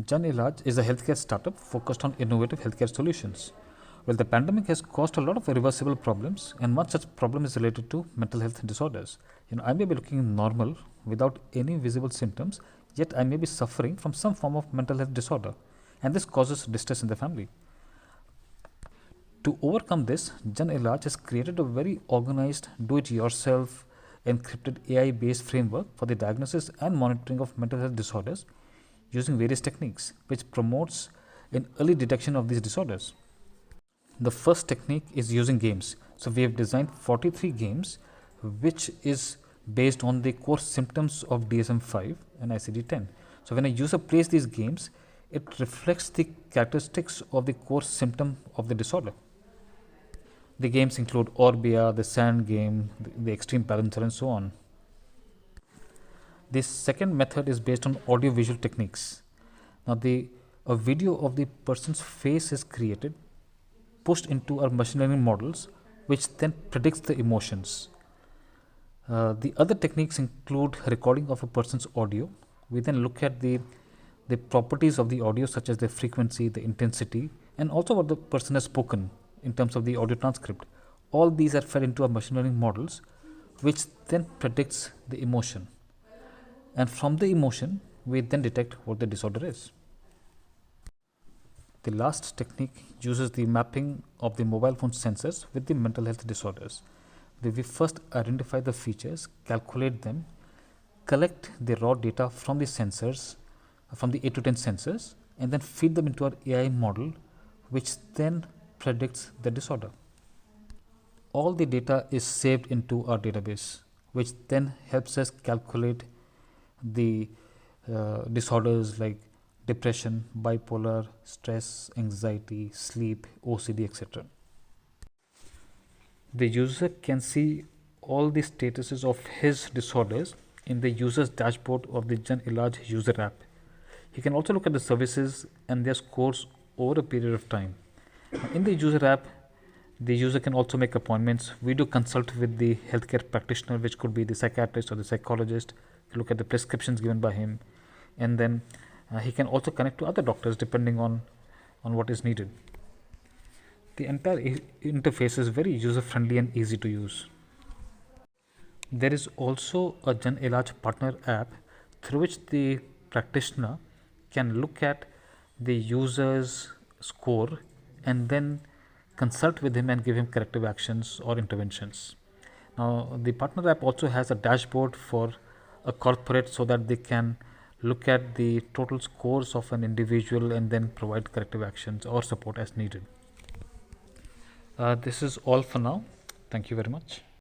Jan Ilaj is a healthcare startup focused on innovative healthcare solutions. Well, the pandemic has caused a lot of irreversible problems, and one such problem is related to mental health disorders. I may be looking normal without any visible symptoms, yet I may be suffering from some form of mental health disorder, and this causes distress in the family. To overcome this, Jan Ilaj has created a very organized, do-it-yourself, encrypted AI-based framework for the diagnosis and monitoring of mental health disorders using various techniques, which promotes an early detection of these disorders. The first technique is using games. So we have designed 43 games, which is based on the core symptoms of DSM-5 and ICD-10. So when a user plays these games, it reflects the characteristics of the core symptom of the disorder. The games include Orbia, the Sand game, the Extreme Balancer, and so on. The second method is based on audio-visual techniques. Now, a video of the person's face is created, pushed into our machine learning models, which then predicts the emotions. The other techniques include recording of a person's audio. We then look at the properties of the audio, such as the frequency, the intensity, and also what the person has spoken in terms of the audio transcript. All these are fed into our machine learning models, which then predicts the emotion. And from the emotion, we then detect what the disorder is. The last technique uses the mapping of the mobile phone sensors with the mental health disorders. We first identify the features, calculate them, collect the raw data from the sensors, from the 8 to 10 sensors, and then feed them into our AI model, which then predicts the disorder. All the data is saved into our database, which then helps us calculate the disorders like depression, bipolar, stress, anxiety, sleep, OCD, etc. The user can see all the statuses of his disorders in the user's dashboard of the Jan Ilaj user app. He can also look at the services and their scores over a period of time. In the user app, the user can also make appointments. We do consult with the healthcare practitioner, which could be the psychiatrist or the psychologist, look at the prescriptions given by him, and then he can also connect to other doctors depending on what is needed. The entire interface is very user friendly and easy to use. There is also a Jan Ilaj partner app through which the practitioner can look at the user's score and then consult with him and give him corrective actions or interventions. Now, the partner app also has a dashboard for a corporate so that they can look at the total scores of an individual and then provide corrective actions or support as needed. This is all for now. Thank you very much.